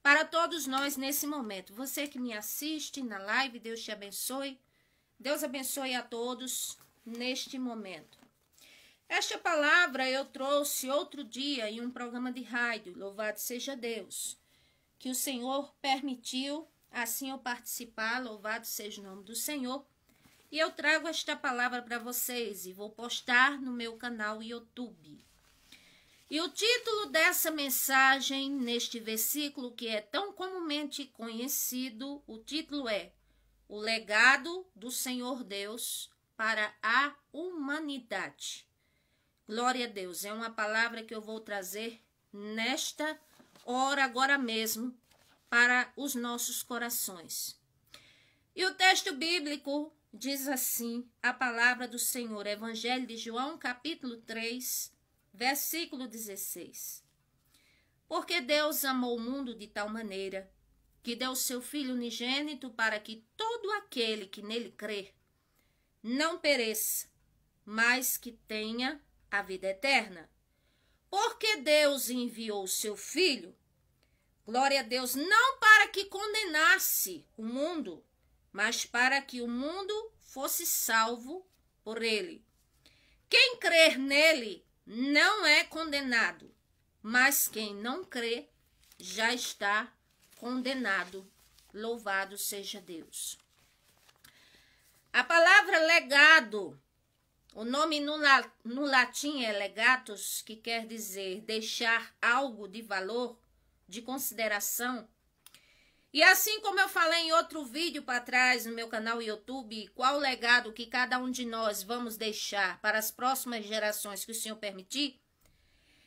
para todos nós nesse momento. Você que me assiste na live, Deus te abençoe. Deus abençoe a todos neste momento. Esta palavra eu trouxe outro dia em um programa de rádio, louvado seja Deus, que o Senhor permitiu assim eu participar, louvado seja o nome do Senhor. E eu trago esta palavra para vocês e vou postar no meu canal YouTube. E o título dessa mensagem, neste versículo que é tão comumente conhecido, o título é O Legado do Senhor Deus para a Humanidade. Glória a Deus, é uma palavra que eu vou trazer nesta hora, agora mesmo, para os nossos corações. E o texto bíblico diz assim, a palavra do Senhor, Evangelho de João, capítulo 3, versículo 16. Porque Deus amou o mundo de tal maneira que deu seu Filho unigênito para que todo aquele que nele crer não pereça, mas que tenha a vida eterna. Porque Deus enviou o seu Filho, glória a Deus, não para que condenasse o mundo, mas para que o mundo fosse salvo por ele. Quem crer nele não é condenado, mas quem não crê já está condenado. Louvado seja Deus. A palavra legado, o nome no latim é legatus, que quer dizer deixar algo de valor, de consideração. E assim como eu falei em outro vídeo para trás no meu canal YouTube, qual o legado que cada um de nós vamos deixar para as próximas gerações que o Senhor permitir?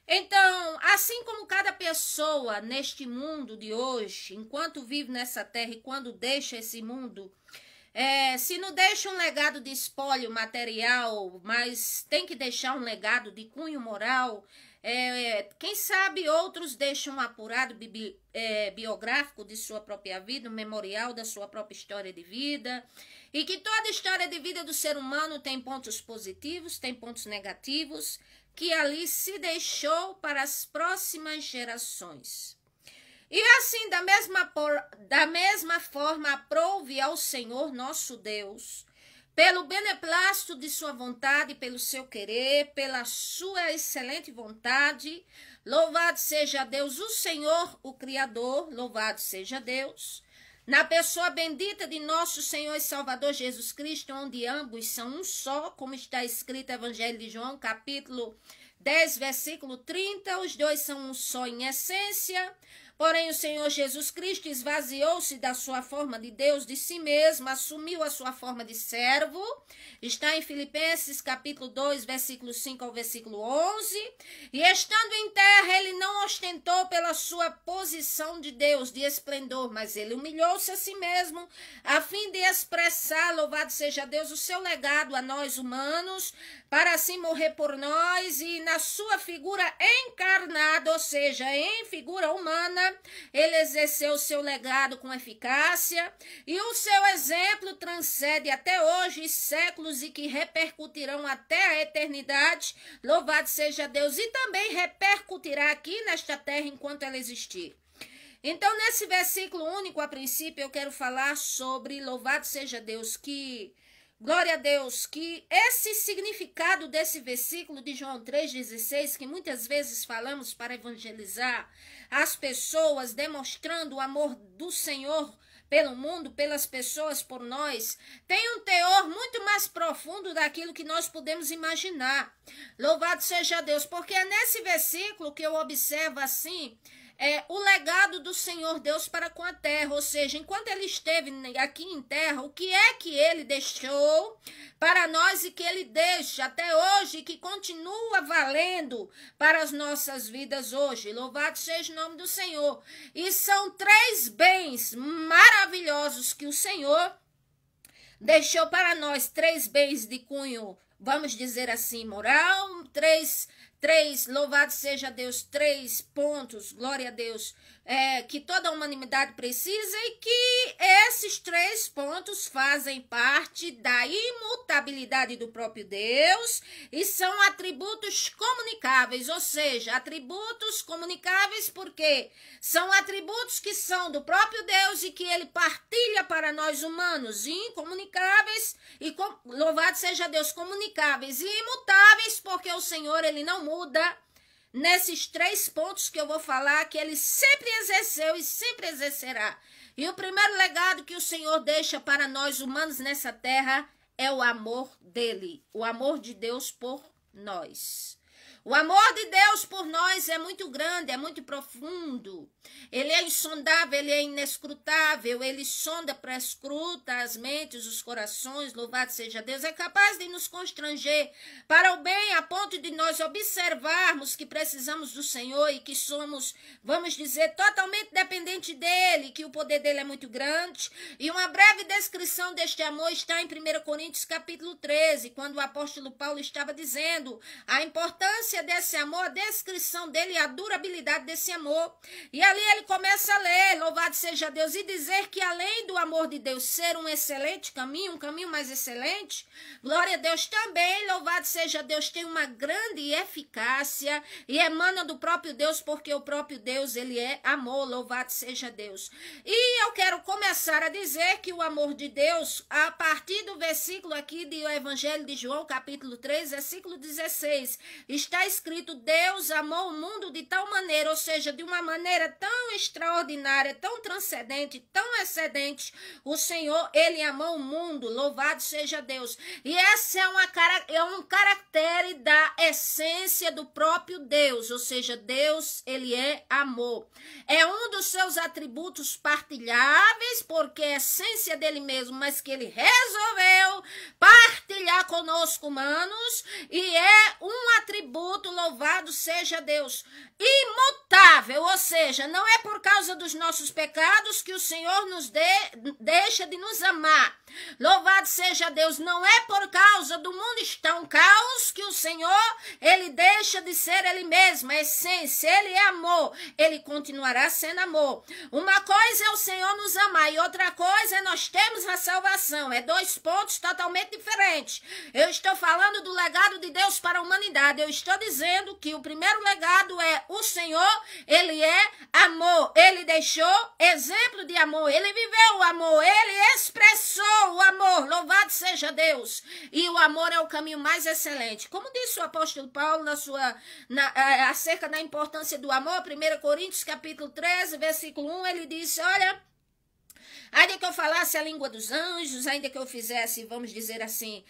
Então, assim como cada pessoa neste mundo de hoje, enquanto vive nessa terra e quando deixa esse mundo, se não deixa um legado de espólio material, mas tem que deixar um legado de cunho moral, quem sabe outros deixam um apurado biográfico de sua própria vida, um memorial da sua própria história de vida, e que toda história de vida do ser humano tem pontos positivos, tem pontos negativos, que ali se deixou para as próximas gerações. E assim, da mesma forma, aprove ao Senhor nosso Deus, pelo beneplácito de sua vontade, pelo seu querer, pela sua excelente vontade, louvado seja Deus, o Senhor, o Criador, louvado seja Deus, na pessoa bendita de nosso Senhor e Salvador Jesus Cristo, onde ambos são um só, como está escrito no Evangelho de João, capítulo 10, versículo 30, os dois são um só em essência. Porém, o Senhor Jesus Cristo esvaziou-se da sua forma de Deus, de si mesmo, assumiu a sua forma de servo. Está em Filipenses, capítulo 2, versículo 5 ao versículo 11. E estando em terra, ele não ostentou pela sua posição de Deus, de esplendor, mas ele humilhou-se a si mesmo, a fim de expressar, louvado seja Deus, o seu legado a nós humanos, para assim morrer por nós, e na sua figura encarnada, ou seja, em figura humana, ele exerceu o seu legado com eficácia, e o seu exemplo transcende até hoje séculos e que repercutirão até a eternidade, louvado seja Deus, e também repercutirá aqui nesta terra enquanto ela existir. Então, nesse versículo único, a princípio, eu quero falar sobre, louvado seja Deus, glória a Deus, que esse significado desse versículo de João 3,16, que muitas vezes falamos para evangelizar as pessoas, demonstrando o amor do Senhor pelo mundo, pelas pessoas, por nós, tem um teor muito mais profundo daquilo que nós podemos imaginar. Louvado seja Deus, porque é nesse versículo que eu observo assim, o legado do Senhor Deus para com a terra, ou seja, enquanto ele esteve aqui em terra, o que é que ele deixou para nós e que ele deixa até hoje, que continua valendo para as nossas vidas hoje. Louvado seja o nome do Senhor. E são 3 bens maravilhosos que o Senhor deixou para nós, 3 bens de cunho, vamos dizer assim, moral, três louvado seja Deus, 3 pontos, glória a Deus, que toda a humanidade precisa e que esses 3 pontos fazem parte da imutabilidade do próprio Deus e são atributos comunicáveis, ou seja, atributos comunicáveis porque são atributos que são do próprio Deus e que ele partilha para nós humanos, incomunicáveis e louvado seja Deus, comunicáveis e imutáveis, porque o Senhor ele não muda. Nesses 3 pontos que eu vou falar, que ele sempre exerceu e sempre exercerá. E o primeiro legado que o Senhor deixa para nós humanos nessa terra é o amor dele, o amor de Deus por nós. O amor de Deus por nós é muito grande, é muito profundo. Ele é insondável, ele é inescrutável, ele sonda, prescruta as mentes, os corações, louvado seja Deus. É capaz de nos constranger para o bem, a ponto de nós observarmos que precisamos do Senhor e que somos, vamos dizer, totalmente dependentes dele, que o poder dele é muito grande. E uma breve descrição deste amor está em 1 Coríntios capítulo 13, quando o apóstolo Paulo estava dizendo a importância desse amor, a descrição dele e a durabilidade desse amor. E ali ele começa a ler, louvado seja Deus, e dizer que além do amor de Deus ser um excelente caminho, um caminho mais excelente, glória a Deus também, louvado seja Deus, tem uma grande eficácia e emana do próprio Deus, porque o próprio Deus, ele é amor, louvado seja Deus. E eu quero começar a dizer que o amor de Deus, a partir do versículo aqui do Evangelho de João, capítulo 3, versículo 16, está escrito: Deus amou o mundo de tal maneira, ou seja, de uma maneira tão extraordinária, tão transcendente, tão excedente, o Senhor, ele amou o mundo, louvado seja Deus. E essa é um caractere da essência do próprio Deus, ou seja, Deus, ele é amor. É um dos seus atributos partilháveis, porque é a essência dele mesmo, mas que ele resolveu partilhar conosco, humanos, e é um atributo, louvado seja Deus, imutável, ou seja, não é por causa dos nossos pecados que o Senhor nos deixa de nos amar. Louvado seja Deus, não é por causa do mundo estar um caos que o Senhor, ele deixa de ser ele mesmo, a essência, ele é amor, ele continuará sendo amor. Uma coisa é o Senhor nos amar e outra coisa é nós termos a salvação, é 2 pontos totalmente diferentes. Eu estou falando do legado de Deus para a humanidade, eu estou dizendo que o primeiro legado é o Senhor, ele é amor, ele deixou exemplo de amor, ele viveu o amor, ele expressou o amor, louvado seja Deus, e o amor é o caminho mais excelente. Como disse o apóstolo Paulo acerca da importância do amor, 1 Coríntios capítulo 13, versículo 1, ele disse, olha, ainda que eu falasse a língua dos anjos, ainda que eu fizesse, vamos dizer assim,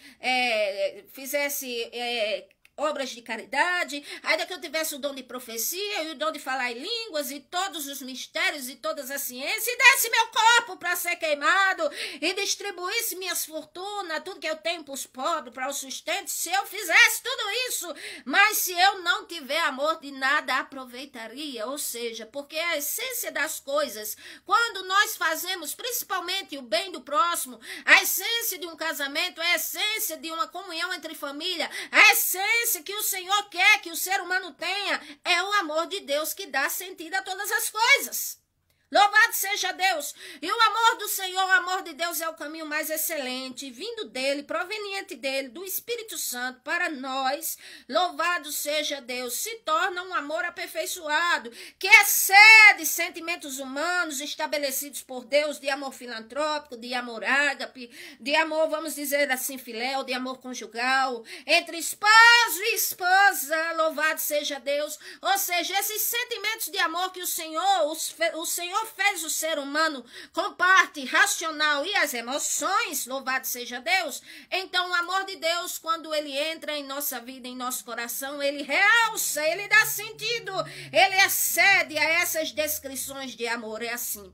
obras de caridade, ainda que eu tivesse o dom de profecia e o dom de falar em línguas e todos os mistérios e todas as ciências, e desse meu corpo para ser queimado e distribuísse minhas fortunas, tudo que eu tenho para os pobres, para o sustento, se eu fizesse tudo isso, mas se eu não tiver amor, de nada aproveitaria, ou seja, porque a essência das coisas, quando nós fazemos principalmente o bem do próximo, a essência de um casamento, a essência de uma comunhão entre família, a essência que o Senhor quer que o ser humano tenha é o amor de Deus que dá sentido a todas as coisas. Louvado seja Deus. E o amor do Senhor, o amor de Deus é o caminho mais excelente, vindo dele, proveniente dele, do Espírito Santo para nós. Louvado seja Deus. Se torna um amor aperfeiçoado, que excede sentimentos humanos estabelecidos por Deus, de amor filantrópico, de amor ágape, de amor, vamos dizer assim, filéu, de amor conjugal, entre esposo e esposa. Louvado seja Deus. Ou seja, esses sentimentos de amor que o Senhor fez o ser humano com parte racional e as emoções, louvado seja Deus. Então o amor de Deus, quando ele entra em nossa vida, em nosso coração, ele realça, ele dá sentido, ele excede a essas descrições de amor, é assim.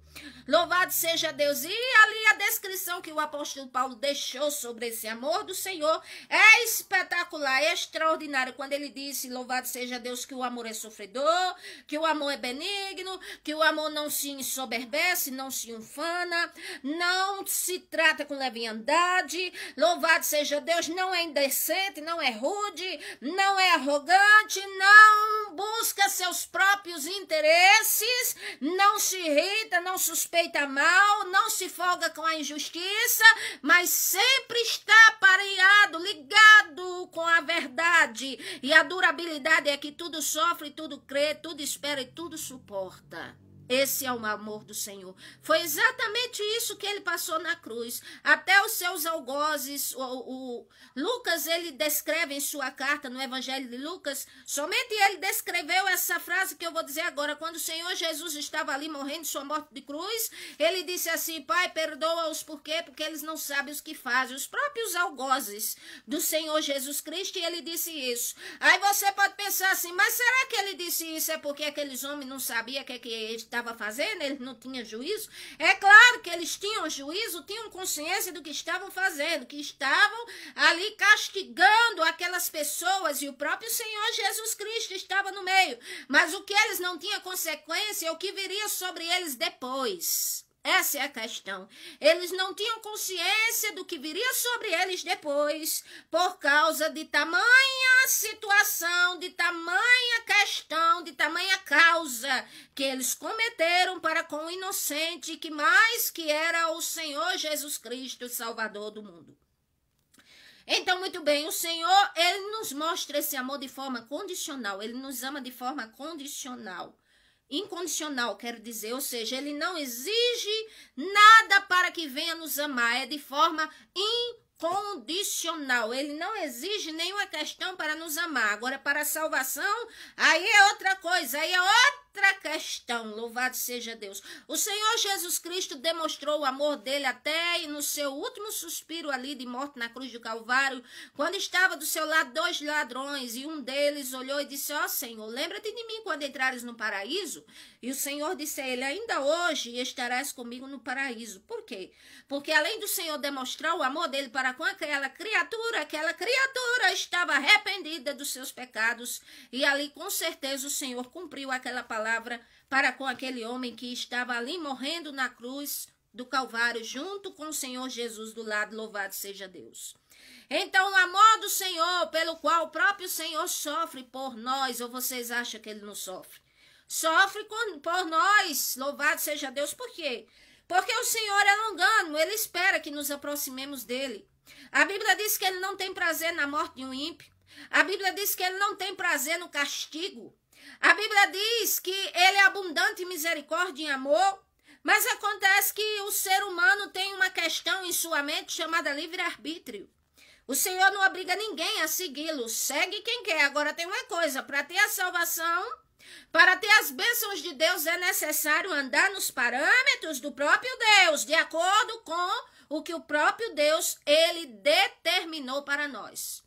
Louvado seja Deus. E ali a descrição que o apóstolo Paulo deixou sobre esse amor do Senhor é espetacular, é extraordinário, quando ele disse, louvado seja Deus, que o amor é sofredor, que o amor é benigno, que o amor não se ensoberbece, não se ufana, não se trata com leviandade. Louvado seja Deus, não é indecente, não é rude, não é arrogante, não busca seus próprios interesses, não se irrita, não suspeita mal, não se folga com a injustiça, mas sempre está aparelhado, ligado com a verdade. E a durabilidade é que tudo sofre, tudo crê, tudo espera e tudo suporta. Esse é o amor do Senhor. Foi exatamente isso que ele passou na cruz. Até os seus algozes, Lucas, ele descreve em sua carta, no Evangelho de Lucas, somente ele descreveu essa frase que eu vou dizer agora. Quando o Senhor Jesus estava ali morrendo sua morte de cruz, ele disse assim: Pai, perdoa-os, por quê? Porque eles não sabem o que fazem. Os próprios algozes do Senhor Jesus Cristo, e ele disse isso. Aí você pode pensar assim, mas será que ele disse isso é porque aqueles homens não sabiam o que ele estava fazendo, eles não tinham juízo? É claro que eles tinham juízo, tinham consciência do que estavam fazendo, que estavam ali castigando aquelas pessoas, e o próprio Senhor Jesus Cristo estava no meio, mas o que eles não tinham consequência é o que viria sobre eles depois. Essa é a questão. Eles não tinham consciência do que viria sobre eles depois, por causa de tamanha situação, de tamanha questão, de tamanha causa que eles cometeram para com o inocente, que mais que era o Senhor Jesus Cristo, Salvador do mundo. Então, muito bem, o Senhor, ele nos mostra esse amor de forma condicional, ele nos ama de forma condicional. Incondicional, quero dizer, ou seja, ele não exige nada para que venha nos amar, é de forma incondicional, ele não exige nenhuma questão para nos amar. Agora, para a salvação, aí é outra coisa, aí é outra questão, louvado seja Deus. O Senhor Jesus Cristo demonstrou o amor dele até no seu último suspiro ali de morte na cruz do Calvário, quando estava do seu lado 2 ladrões, e um deles olhou e disse: ó Senhor, lembra-te de mim quando entrares no paraíso? E o Senhor disse a ele: ainda hoje estarás comigo no paraíso. Por quê? Porque além do Senhor demonstrar o amor dele para com aquela criatura estava arrependida dos seus pecados, e ali com certeza o Senhor cumpriu aquela palavra para com aquele homem que estava ali morrendo na cruz do Calvário, junto com o Senhor Jesus do lado, louvado seja Deus. Então, o amor do Senhor, pelo qual o próprio Senhor sofre por nós, ou vocês acham que ele não sofre? Sofre por nós, louvado seja Deus. Por quê? Porque o Senhor é longânimo, ele espera que nos aproximemos dele. A Bíblia diz que ele não tem prazer na morte de um ímpio. A Bíblia diz que ele não tem prazer no castigo. A Bíblia diz que ele é abundante em misericórdia e em amor, mas acontece que o ser humano tem uma questão em sua mente chamada livre-arbítrio. O Senhor não obriga ninguém a segui-lo, segue quem quer. Agora tem uma coisa, para ter a salvação, para ter as bênçãos de Deus é necessário andar nos parâmetros do próprio Deus, de acordo com o que o próprio Deus, ele determinou para nós.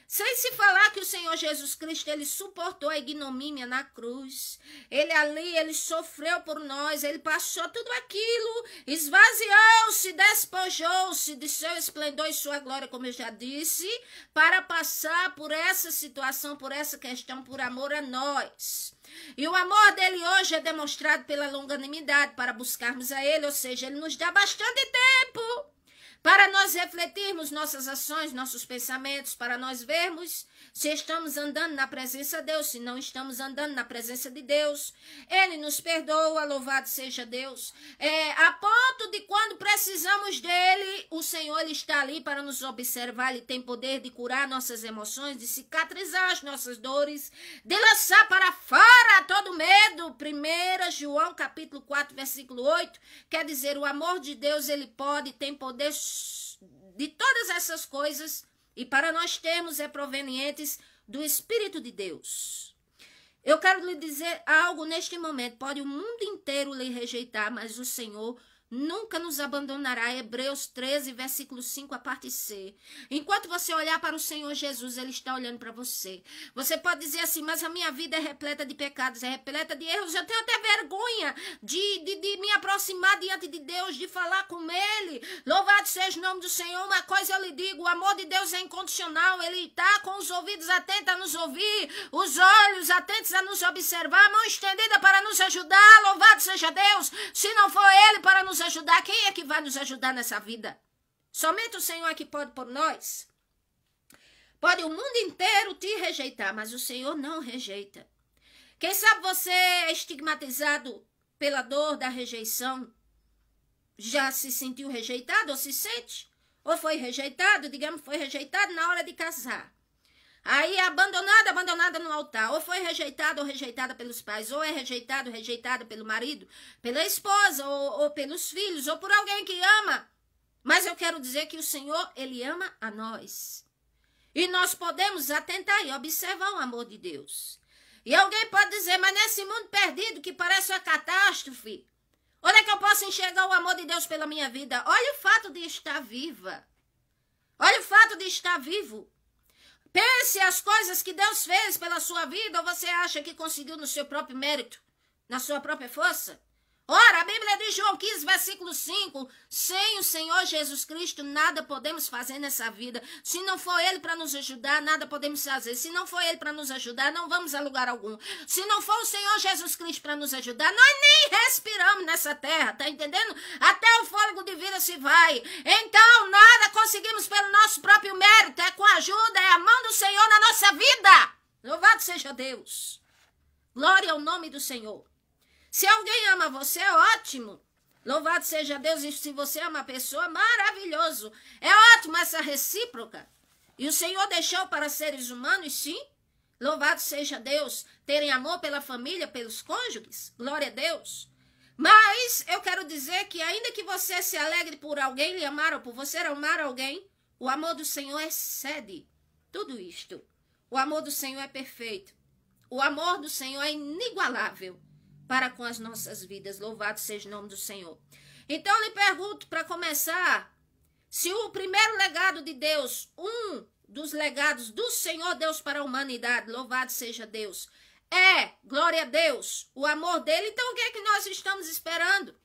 Sem se falar que o Senhor Jesus Cristo, ele suportou a ignomínia na cruz. Ele sofreu por nós, ele passou tudo aquilo, esvaziou-se, despojou-se de seu esplendor e sua glória, como eu já disse, para passar por essa situação, por essa questão, por amor a nós. E o amor dele hoje é demonstrado pela longanimidade, para buscarmos a ele, ou seja, ele nos dá bastante tempo para nós refletirmos nossas ações, nossos pensamentos, para nós vermos se estamos andando na presença de Deus, se não estamos andando na presença de Deus. Ele nos perdoa, louvado seja Deus. A ponto de quando precisamos dele, o Senhor ele está ali para nos observar. Ele tem poder de curar nossas emoções, de cicatrizar as nossas dores, de lançar para fora todo medo. 1 João capítulo 4, versículo 8, quer dizer, o amor de Deus, ele tem poder de todas essas coisas, e para nós termos é provenientes do Espírito de Deus. Eu quero lhe dizer algo neste momento, pode o mundo inteiro lhe rejeitar, mas o Senhor nunca nos abandonará. Hebreus 13, versículo 5, a parte C. Enquanto você olhar para o Senhor Jesus, Ele está olhando para você. Você pode dizer assim, mas a minha vida é repleta de pecados, é repleta de erros. Eu tenho até vergonha de me aproximar diante de Deus, de falar com Ele. Louvado seja o nome do Senhor. Uma coisa eu lhe digo, o amor de Deus é incondicional. Ele está com os ouvidos atentos a nos ouvir, os olhos atentos a nos observar, a mão estendida para nos ajudar. Louvado seja Deus. Se não for Ele para nos ajudar, quem é que vai nos ajudar nessa vida? Somente o Senhor é que pode por nós. Pode o mundo inteiro te rejeitar, mas o Senhor não rejeita. Quem sabe você é estigmatizado pela dor da rejeição? Já se sentiu rejeitado ou se sente? Ou foi rejeitado, digamos, foi rejeitado na hora de casar. Aí é abandonada no altar. Ou foi rejeitado ou rejeitada pelos pais. Ou é rejeitada pelo marido, pela esposa, ou pelos filhos, ou por alguém que ama. Mas eu quero dizer que o Senhor, Ele ama a nós. E nós podemos atentar e observar o amor de Deus. E alguém pode dizer, mas nesse mundo perdido que parece uma catástrofe, onde é que eu posso enxergar o amor de Deus pela minha vida? Olha o fato de estar viva. Olha o fato de estar vivo. Pense as coisas que Deus fez pela sua vida, ou você acha que conseguiu no seu próprio mérito, na sua própria força? Ora, a Bíblia diz, João 15, versículo 5, sem o Senhor Jesus Cristo, nada podemos fazer nessa vida. Se não for Ele para nos ajudar, nada podemos fazer. Se não for Ele para nos ajudar, não vamos a lugar algum. Se não for o Senhor Jesus Cristo para nos ajudar, nós nem respiramos nessa terra, tá entendendo? Até o fôlego de vida se vai. Então, nada conseguimos pelo nosso próprio mérito. É com a ajuda, é a mão do Senhor na nossa vida. Louvado seja Deus. Glória ao nome do Senhor. Se alguém ama você, é ótimo. Louvado seja Deus. E se você é uma pessoa, maravilhoso. É ótimo essa recíproca. E o Senhor deixou para seres humanos, sim. Louvado seja Deus. Terem amor pela família, pelos cônjuges. Glória a Deus. Mas eu quero dizer que ainda que você se alegre por alguém lhe amar ou por você amar alguém, o amor do Senhor excede tudo isto. O amor do Senhor é perfeito. O amor do Senhor é inigualável para com as nossas vidas. Louvado seja o nome do Senhor. Então, eu lhe pergunto, para começar, se o primeiro legado de Deus, um dos legados do Senhor Deus para a humanidade, louvado seja Deus, glória a Deus, o amor dele, então o que é que nós estamos esperando?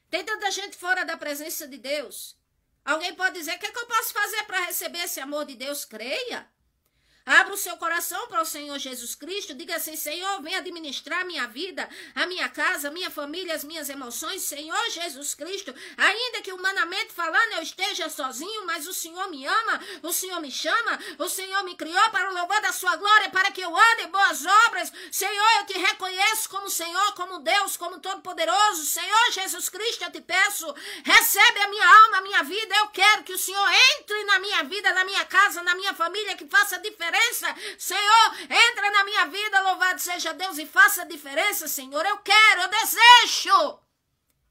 Tem tanta gente fora da presença de Deus. Alguém pode dizer, o que é que eu posso fazer para receber esse amor de Deus? Creia. Abra o seu coração para o Senhor Jesus Cristo. Diga assim, Senhor, vem administrar a minha vida, a minha casa, a minha família, as minhas emoções. Senhor Jesus Cristo, ainda que humanamente falando eu esteja sozinho, mas o Senhor me ama, o Senhor me chama, o Senhor me criou para o louvor da sua glória, para que eu ande em boas obras. Senhor, eu te reconheço como Senhor, como Deus, como Todo-Poderoso. Senhor Jesus Cristo, eu te peço, recebe a minha alma, a minha vida. Eu quero que o Senhor entre na minha vida, na minha casa, na minha família, que faça diferença. Senhor, entra na minha vida, louvado seja Deus, e faça diferença, Senhor. Eu quero, eu desejo.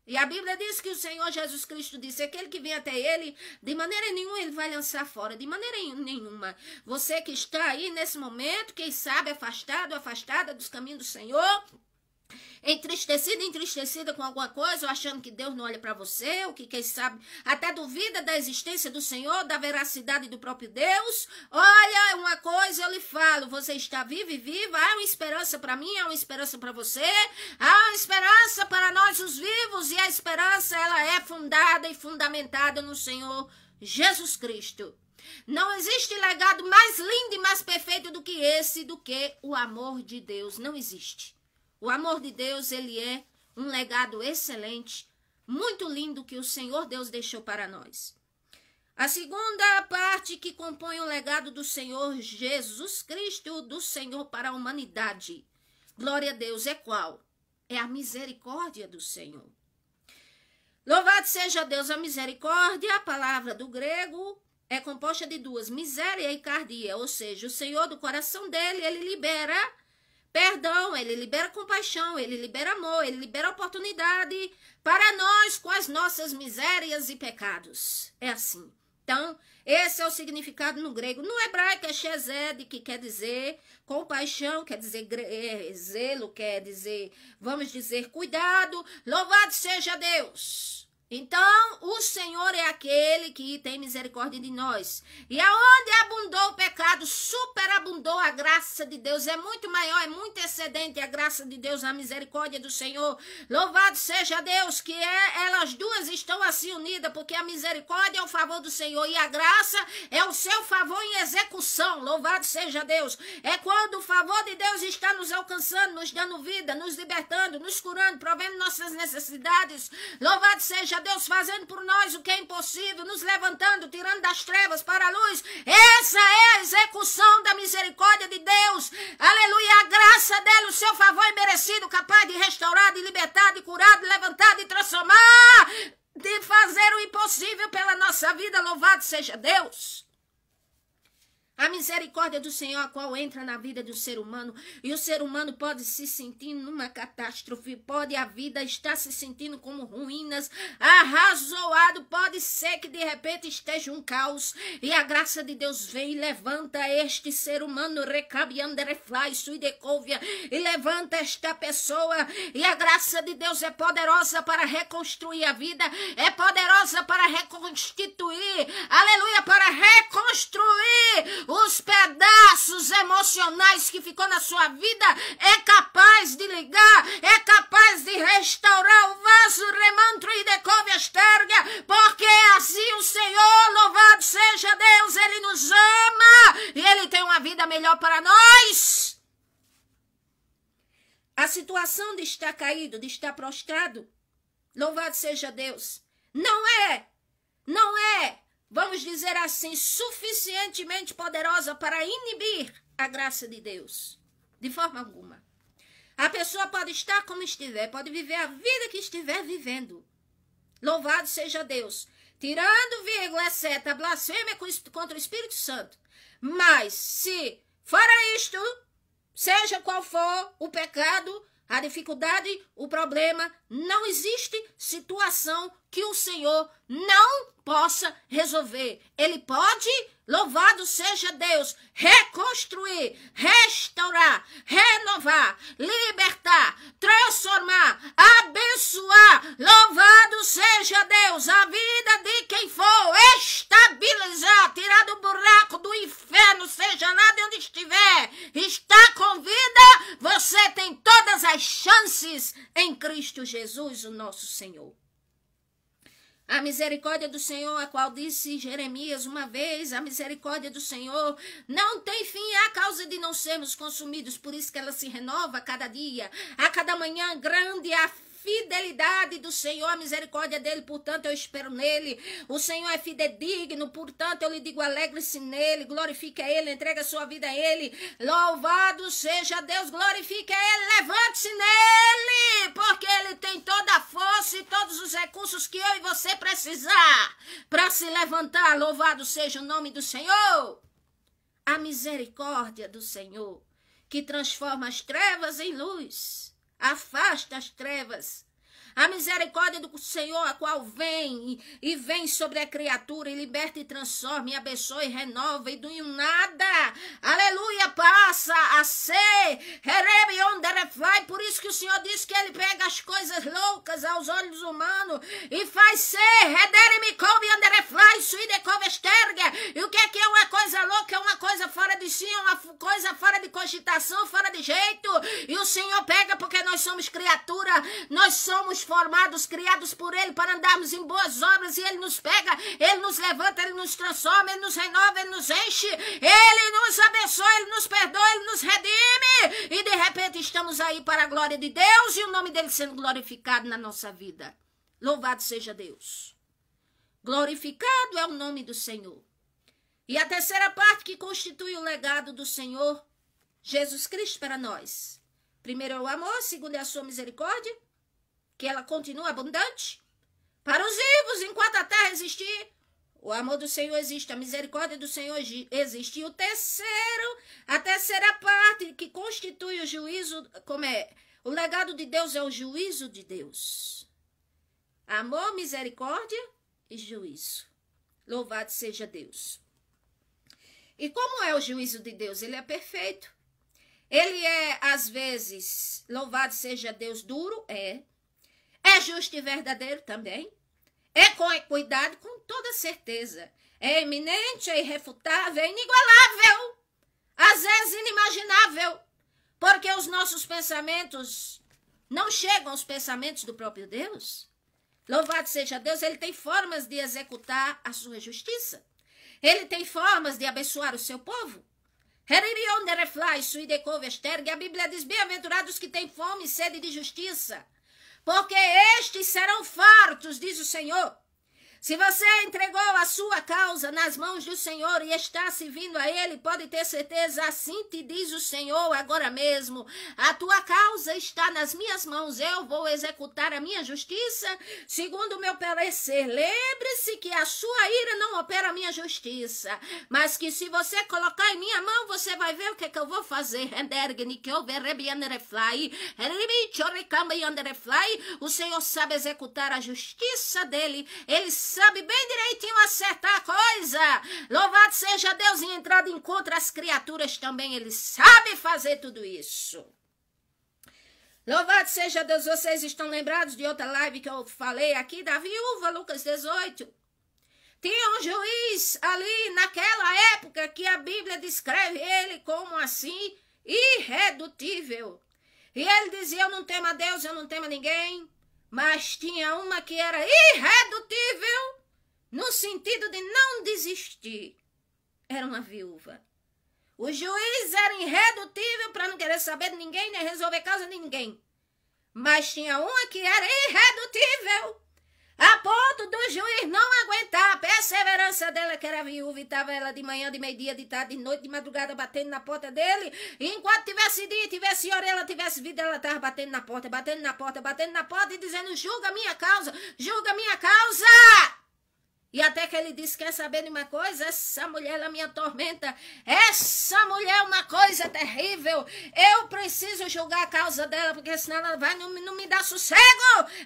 E a Bíblia diz que o Senhor Jesus Cristo disse, aquele que vem até ele, de maneira nenhuma ele vai lançar fora, de maneira nenhuma. Você que está aí nesse momento, quem sabe afastado, afastada dos caminhos do Senhor, entristecida com alguma coisa, ou achando que Deus não olha para você, ou que quem sabe até duvida da existência do Senhor, da veracidade do próprio Deus. Olha, uma coisa eu lhe falo, você está vivo e viva, há uma esperança para mim, há uma esperança para você, há uma esperança para nós os vivos, e a esperança ela é fundada e fundamentada no Senhor Jesus Cristo. Não existe legado mais lindo e mais perfeito do que esse, do que o amor de Deus, não existe. O amor de Deus, ele é um legado excelente, muito lindo que o Senhor Deus deixou para nós. A segunda parte que compõe o legado do Senhor Jesus Cristo, do Senhor para a humanidade, glória a Deus, é qual? É a misericórdia do Senhor. Louvado seja Deus, a misericórdia, a palavra do grego é composta de duas, miséria e cardia, ou seja, o Senhor do coração dele, ele libera perdão, ele libera compaixão, ele libera amor, ele libera oportunidade para nós com as nossas misérias e pecados. É assim. Então, esse é o significado no grego. No hebraico é chesed, que quer dizer compaixão, quer dizer zelo, quer dizer, vamos dizer, cuidado. Louvado seja Deus. Então, o Senhor é aquele que tem misericórdia de nós. E aonde abundou o pecado, superabundou a graça de Deus. É muito maior, é muito excedente a graça de Deus, a misericórdia do Senhor. Louvado seja Deus, que elas duas estão assim unidas, porque a misericórdia é o favor do Senhor e a graça é o seu favor em execução. Louvado seja Deus. É quando o favor de Deus está nos alcançando, nos dando vida, nos libertando, nos curando, provendo nossas necessidades. Louvado seja Deus, fazendo por nós o que é impossível, nos levantando, tirando das trevas para a luz. Essa é a execução da misericórdia de Deus. Aleluia, a graça dele, o seu favor é merecido, capaz de restaurar, de libertar, de curar, de levantar, de transformar, de fazer o impossível pela nossa vida. Louvado seja Deus. A misericórdia do Senhor, a qual entra na vida do ser humano, e o ser humano pode se sentir numa catástrofe, pode a vida estar se sentindo como ruínas, arrazoado, pode ser que de repente esteja um caos, e a graça de Deus vem e levanta este ser humano, e levanta esta pessoa, e a graça de Deus é poderosa para reconstruir a vida, é poderosa para reconstituir, aleluia, para reconstruir os pedaços emocionais que ficou na sua vida, é capaz de ligar, é capaz de restaurar o vaso remantro e decove a estérgia, porque assim o Senhor, louvado seja Deus, Ele nos ama e Ele tem uma vida melhor para nós. A situação de estar caído, de estar prostrado, louvado seja Deus, não é, vamos dizer assim, suficientemente poderosa para inibir a graça de Deus. De forma alguma. A pessoa pode estar como estiver, pode viver a vida que estiver vivendo. Louvado seja Deus. Tirando, vírgula, exceto a blasfêmia contra o Espírito Santo. Mas, se fora isto, seja qual for o pecado, a dificuldade, o problema, não existe situação que o Senhor não possa resolver. Ele pode, louvado seja Deus, reconstruir, restaurar, renovar, libertar, transformar, abençoar. Louvado seja Deus, a vida de quem for, estabilizar, tirar do buraco do inferno, seja lá de onde estiver, está com vida, você tem todas as chances em Cristo Jesus, o nosso Senhor. A misericórdia do Senhor, a qual disse Jeremias uma vez, a misericórdia do Senhor não tem fim a causa de não sermos consumidos, por isso que ela se renova a cada dia, a cada manhã. Grande a fidelidade do Senhor, a misericórdia dele, portanto eu espero nele. O Senhor é fidedigno, portanto eu lhe digo, alegre-se nele, glorifique a ele, entregue a sua vida a ele. Louvado seja Deus, glorifique a ele, levante-se nele, porque ele tem toda a força e todos os recursos que eu e você precisar para se levantar. Louvado seja o nome do Senhor. A misericórdia do Senhor, que transforma as trevas em luz, afasta as trevas. A misericórdia do Senhor, a qual vem e vem sobre a criatura e liberta e transforma e abençoa e renova e do nada, aleluia, passa a ser, por isso que o Senhor diz que ele pega as coisas loucas aos olhos humanos e faz ser, e o que é uma coisa louca? É uma coisa fora de si, é uma coisa fora de cogitação, fora de jeito, e o Senhor pega porque nós somos criatura, nós somos formados, criados por ele para andarmos em boas obras, e ele nos pega, ele nos levanta, ele nos transforma, ele nos renova, ele nos enche, ele nos abençoa, ele nos perdoa, ele nos redime, e de repente estamos aí para a glória de Deus e o nome dele sendo glorificado na nossa vida. Louvado seja Deus. Glorificado é o nome do Senhor. E a terceira parte que constitui o legado do Senhor Jesus Cristo para nós. Primeiro é o amor, segundo é a sua misericórdia, que ela continua abundante para os vivos enquanto a terra existir. O amor do Senhor existe, a misericórdia do Senhor existe. E a terceira parte que constitui o juízo, o legado de Deus é o juízo de Deus. Amor, misericórdia e juízo. Louvado seja Deus. E como é o juízo de Deus? Ele é perfeito. Ele é, às vezes, louvado seja Deus, duro, é justo e verdadeiro também. É com equidade, com toda certeza. É eminente, é irrefutável, é inigualável. Às vezes inimaginável. Porque os nossos pensamentos não chegam aos pensamentos do próprio Deus. Louvado seja Deus, ele tem formas de executar a sua justiça. Ele tem formas de abençoar o seu povo. A Bíblia diz, bem-aventurados que têm fome e sede de justiça, porque estes serão fartos, diz o Senhor. Se você entregou a sua causa nas mãos do Senhor e está servindo a Ele, pode ter certeza, assim te diz o Senhor agora mesmo, a tua causa está nas minhas mãos, eu vou executar a minha justiça segundo o meu parecer. Lembre-se que a sua ira não opera a minha justiça, mas que se você colocar em minha mão, você vai ver o que, eu vou fazer. O Senhor sabe executar a justiça dele, ele sabe bem direitinho acertar a coisa. Louvado seja Deus, em entrar de encontro às criaturas também, ele sabe fazer tudo isso. Louvado seja Deus, vocês estão lembrados de outra live que eu falei aqui, da viúva, Lucas 18. Tinha um juiz ali naquela época que a Bíblia descreve ele como assim, irredutível. E ele dizia, eu não temo a Deus, eu não temo a ninguém. Mas tinha uma que era irredutível, no sentido de não desistir. Era uma viúva. O juiz era irredutível para não querer saber de ninguém, nem resolver causa de ninguém. Mas tinha uma que era irredutível, a ponto do juiz não aguentar a perseverança dela, que era viúva, e estava ela de manhã, de meio-dia, de tarde, de noite, de madrugada, batendo na porta dele. E enquanto tivesse dia, tivesse hora, ela tivesse vida, ela estava batendo na porta, batendo na porta, batendo na porta e dizendo, julga minha causa, julga minha causa. E até que ele disse, quer saber de uma coisa? Essa mulher, ela me atormenta. Essa mulher é uma coisa terrível. Eu preciso julgar a causa dela, porque senão ela vai não me dá sossego.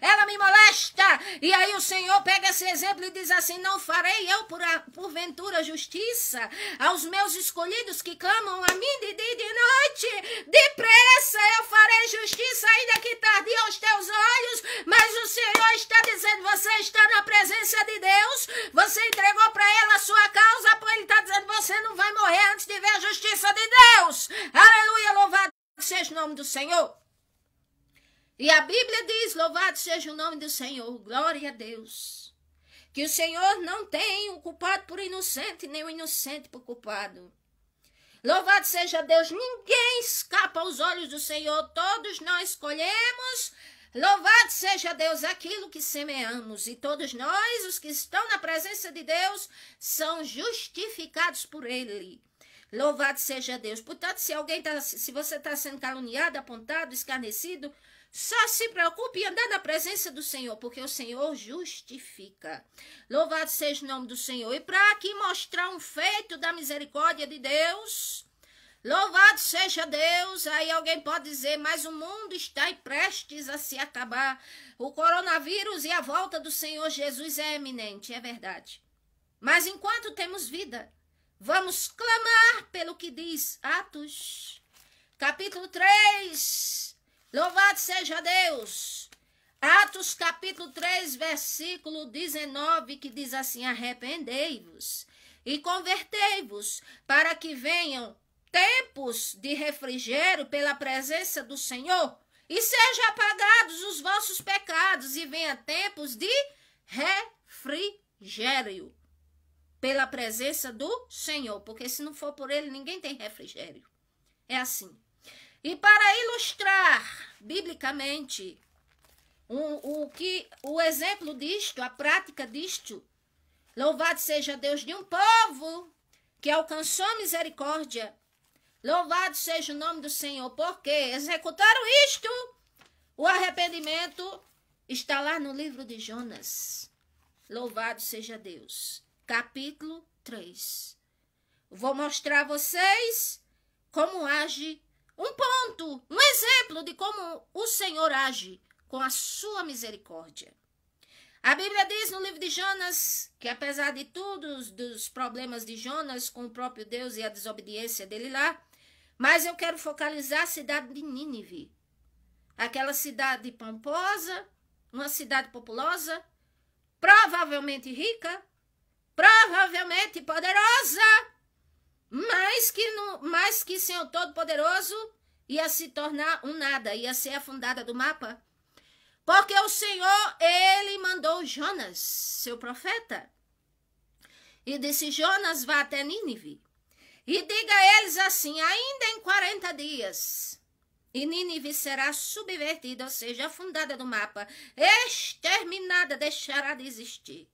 Ela me molesta. E aí o Senhor pega esse exemplo e diz assim, não farei eu porventura justiça aos meus escolhidos que clamam a mim de dia e de noite. Depressa eu farei justiça ainda que tarde aos teus olhos. Mas o Senhor está dizendo, você está na presença de Deus. Você entregou para ela a sua causa, pois ele está dizendo, você não vai morrer antes de ver a justiça de Deus. Aleluia, louvado seja o nome do Senhor. E a Bíblia diz, louvado seja o nome do Senhor, glória a Deus. Que o Senhor não tem o culpado por inocente, nem o inocente por culpado. Louvado seja Deus, ninguém escapa aos olhos do Senhor, todos nós escolhemos. Louvado seja Deus, aquilo que semeamos, e todos nós, os que estão na presença de Deus, são justificados por Ele. Louvado seja Deus. Portanto, se você está sendo caluniado, apontado, escarnecido, só se preocupe em andar na presença do Senhor, porque o Senhor justifica. Louvado seja o nome do Senhor. E para aqui mostrar um feito da misericórdia de Deus, louvado seja Deus. Aí alguém pode dizer, mas o mundo está prestes a se acabar. O coronavírus e a volta do Senhor Jesus é eminente, é verdade. Mas enquanto temos vida, vamos clamar pelo que diz Atos, capítulo 3. Louvado seja Deus. Atos, capítulo 3, versículo 19, que diz assim, arrependei-vos e convertei-vos para que venham tempos de refrigério pela presença do Senhor, e sejam apagados os vossos pecados, e venha tempos de refrigério pela presença do Senhor, porque se não for por ele, ninguém tem refrigério. É assim. E para ilustrar biblicamente o exemplo disto, a prática disto, louvado seja Deus, de um povo que alcançou misericórdia. Louvado seja o nome do Senhor, porque executaram isto. O arrependimento está lá no livro de Jonas. Louvado seja Deus. Capítulo 3. Vou mostrar a vocês como age, um ponto, um exemplo de como o Senhor age com a sua misericórdia. A Bíblia diz no livro de Jonas que, apesar de todos dos problemas de Jonas com o próprio Deus e a desobediência dele lá, mas eu quero focalizar a cidade de Nínive. Aquela cidade pomposa, uma cidade populosa, provavelmente rica, provavelmente poderosa, mas que sem o Todo-Poderoso ia se tornar um nada, ia ser afundada do mapa. Porque o Senhor, ele mandou Jonas, seu profeta, e disse: Jonas, vá até Nínive e diga a eles assim: ainda em 40 dias, e Nínive será subvertida, ou seja, afundada do mapa, exterminada, deixará de existir.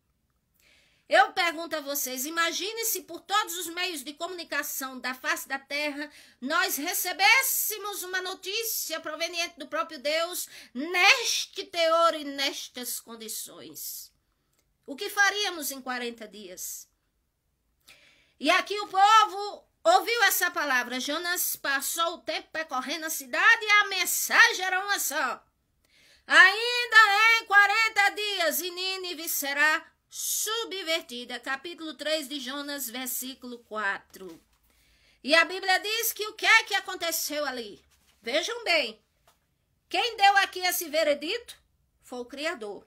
Eu pergunto a vocês, imagine se por todos os meios de comunicação da face da terra, nós recebêssemos uma notícia proveniente do próprio Deus, neste teor e nestas condições. O que faríamos em 40 dias? E aqui o povo ouviu essa palavra. Jonas passou o tempo percorrendo a cidade e a mensagem era uma só. Ainda em 40 dias e Nínive será subvertida. Capítulo 3 de Jonas, versículo 4. E a Bíblia diz que o que é que aconteceu ali? Vejam bem. Quem deu aqui esse veredito foi o Criador.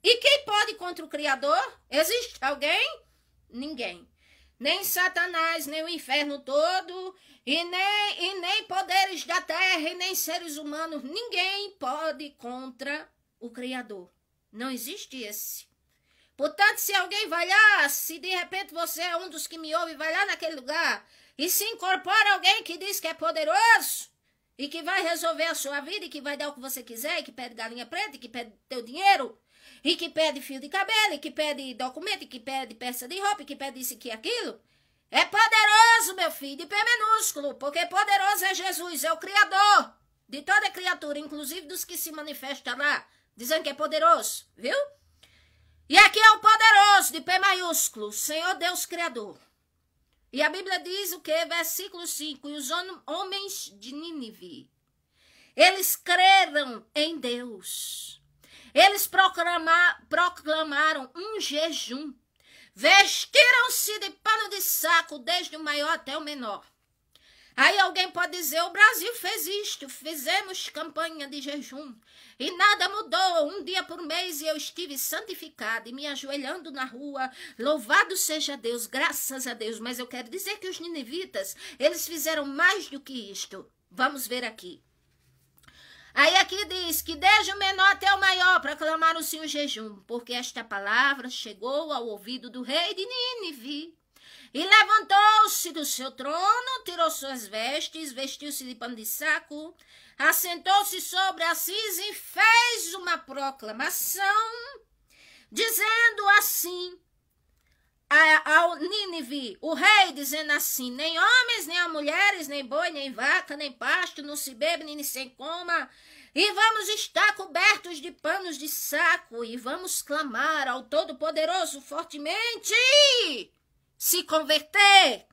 E quem pode contra o Criador? Existe alguém? Ninguém. Nem Satanás, nem o inferno todo, e nem poderes da terra, e nem seres humanos. Ninguém pode contra o Criador. Não existe esse. Portanto, se alguém vai lá, se de repente você é um dos que me ouve, vai lá naquele lugar e se incorpora alguém que diz que é poderoso e que vai resolver a sua vida e que vai dar o que você quiser, e que pede galinha preta, e que pede teu dinheiro, e que pede fio de cabelo, e que pede documento, e que pede peça de roupa, e que pede isso e aquilo, é poderoso, meu filho, de P minúsculo, porque poderoso é Jesus, é o Criador de toda criatura, inclusive dos que se manifestam lá, dizendo que é poderoso, viu? E aqui é o poderoso, de P maiúsculo, Senhor Deus Criador. E a Bíblia diz o quê? Versículo 5, e os homens de Nínive, eles creram em Deus. Eles proclamaram um jejum. Vestiram-se de pano de saco, desde o maior até o menor. Aí alguém pode dizer, o Brasil fez isto, fizemos campanha de jejum, e nada mudou, um dia por mês e eu estive santificada, e me ajoelhando na rua, louvado seja Deus, graças a Deus. Mas eu quero dizer que os ninivitas, eles fizeram mais do que isto. Vamos ver aqui. Aí aqui diz que desde o menor até o maior proclamaram-se um jejum, porque esta palavra chegou ao ouvido do rei de Nínive. E levantou-se do seu trono, tirou suas vestes, vestiu-se de pano de saco, assentou-se sobre a cinza e fez uma proclamação, dizendo assim ao Nínive, o rei dizendo assim: nem homens, nem mulheres, nem boi, nem vaca, nem pasto, não se bebe, nem se coma, e vamos estar cobertos de panos de saco, e vamos clamar ao Todo-Poderoso fortemente, se converter,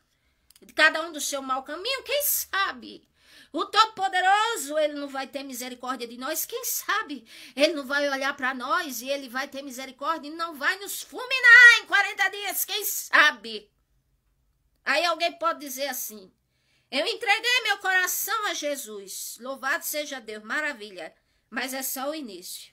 cada um do seu mau caminho, quem sabe? O Todo-Poderoso, ele não vai ter misericórdia de nós, quem sabe? Ele não vai olhar para nós e ele vai ter misericórdia e não vai nos fulminar em 40 dias, quem sabe? Aí alguém pode dizer assim: eu entreguei meu coração a Jesus, louvado seja Deus, maravilha, mas é só o início.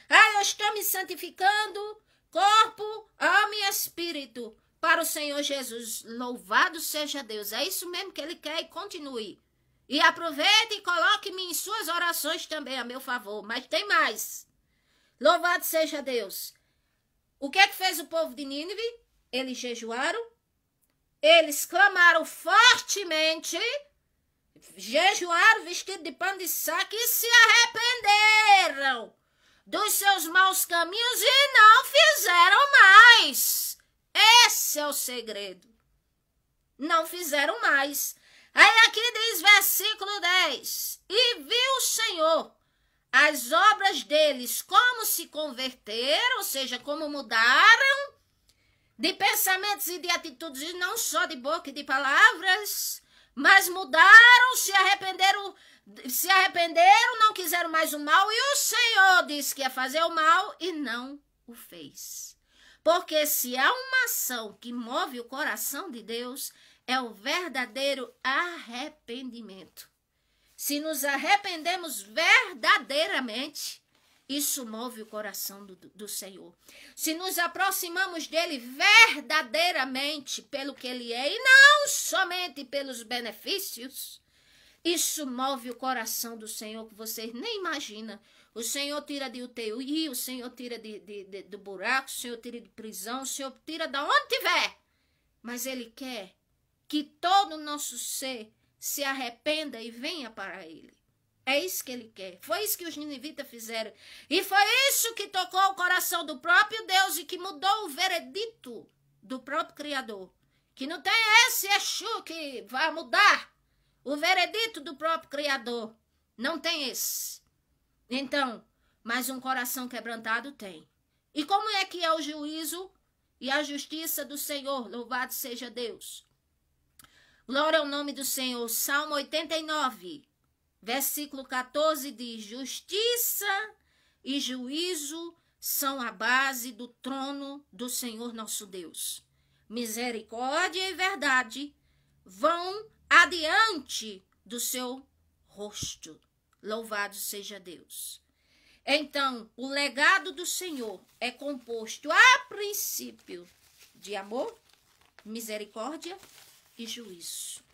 Eu estou me santificando, corpo, alma e espírito, para o Senhor Jesus, louvado seja Deus. É isso mesmo que ele quer, e continue. E aproveite e coloque-me em suas orações também a meu favor. Mas tem mais. Louvado seja Deus. O que é que fez o povo de Nínive? Eles jejuaram, eles clamaram fortemente, jejuaram vestido de pano de saco e se arrependeram dos seus maus caminhos e não fizeram mais. Esse é o segredo. Não fizeram mais. Aí aqui diz versículo 10. E viu o Senhor as obras deles, como se converteram, ou seja, como mudaram de pensamentos e de atitudes, e não só de boca e de palavras, mas mudaram, se arrependeram, não quiseram mais o mal, e o Senhor disse que ia fazer o mal e não o fez. Porque se há uma ação que move o coração de Deus, é o verdadeiro arrependimento. Se nos arrependemos verdadeiramente, Isso move o coração do Senhor. Se nos aproximamos dele verdadeiramente pelo que ele é e não somente pelos benefícios, isso move o coração do Senhor que vocês nem imaginam. O Senhor tira de UTI, o Senhor tira do buraco, o Senhor tira de prisão, o Senhor tira de onde tiver. Mas ele quer que todo o nosso ser se arrependa e venha para ele. É isso que ele quer. Foi isso que os ninivitas fizeram. E foi isso que tocou o coração do próprio Deus e que mudou o veredito do próprio Criador. Que não tem esse Exu que vai mudar o veredito do próprio Criador. Não tem esse. Então, mas um coração quebrantado tem. E como é que é o juízo e a justiça do Senhor? Louvado seja Deus. Glória ao nome do Senhor. Salmo 89. Versículo 14 diz: justiça e juízo são a base do trono do Senhor nosso Deus. Misericórdia e verdade vão adiante do seu rosto. Louvado seja Deus. Então, o legado do Senhor é composto a princípio de amor, misericórdia e juízo.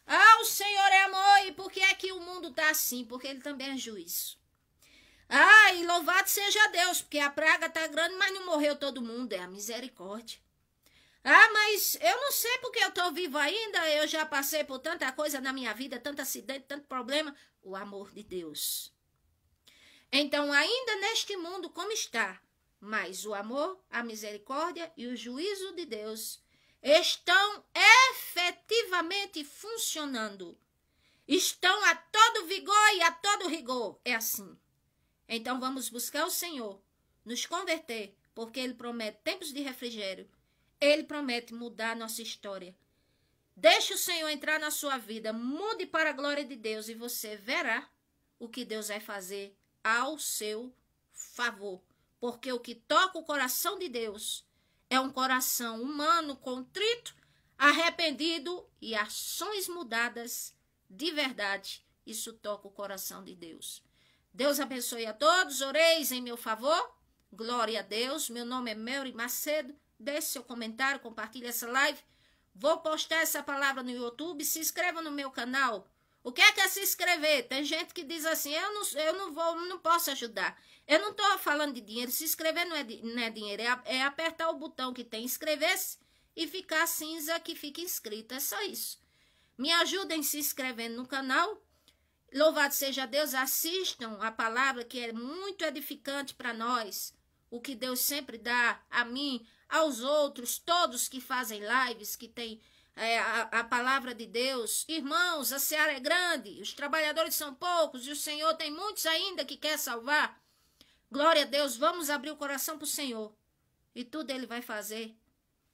Ah, o Senhor é amor, e por que é que o mundo está assim? Porque ele também é juízo. Ah, e louvado seja Deus, porque a praga está grande, mas não morreu todo mundo, é a misericórdia. Ah, mas eu não sei porque eu estou vivo ainda, eu já passei por tanta coisa na minha vida, tanto acidente, tanto problema. O amor de Deus. Então, ainda neste mundo como está, mas o amor, a misericórdia e o juízo de Deus estão efetivamente funcionando. Estão a todo vigor e a todo rigor. É assim. Então vamos buscar o Senhor, nos converter, porque Ele promete tempos de refrigério. Ele promete mudar a nossa história. Deixe o Senhor entrar na sua vida, mude para a glória de Deus e você verá o que Deus vai fazer ao seu favor. Porque o que toca o coração de Deus é um coração humano, contrito, arrependido e ações mudadas de verdade. Isso toca o coração de Deus. Deus abençoe a todos. Oreis em meu favor. Glória a Deus. Meu nome é Melry Macedo. Deixe seu comentário, compartilhe essa live. Vou postar essa palavra no YouTube. Se inscreva no meu canal. O que é se inscrever? Tem gente que diz assim, eu não posso ajudar. Eu não estou falando de dinheiro. Se inscrever não é dinheiro, é apertar o botão que tem inscrever-se e ficar cinza que fica inscrito. É só isso. Me ajudem se inscrevendo no canal. Louvado seja Deus. Assistam a palavra que é muito edificante para nós. O que Deus sempre dá a mim, aos outros, todos que fazem lives, que tem a palavra de Deus. Irmãos, a seara é grande, os trabalhadores são poucos e o Senhor tem muitos ainda que quer salvar. Glória a Deus, vamos abrir o coração para o Senhor. E tudo Ele vai fazer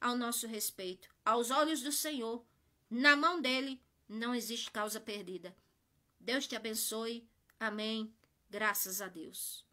ao nosso respeito. Aos olhos do Senhor, na mão dEle, não existe causa perdida. Deus te abençoe. Amém. Graças a Deus.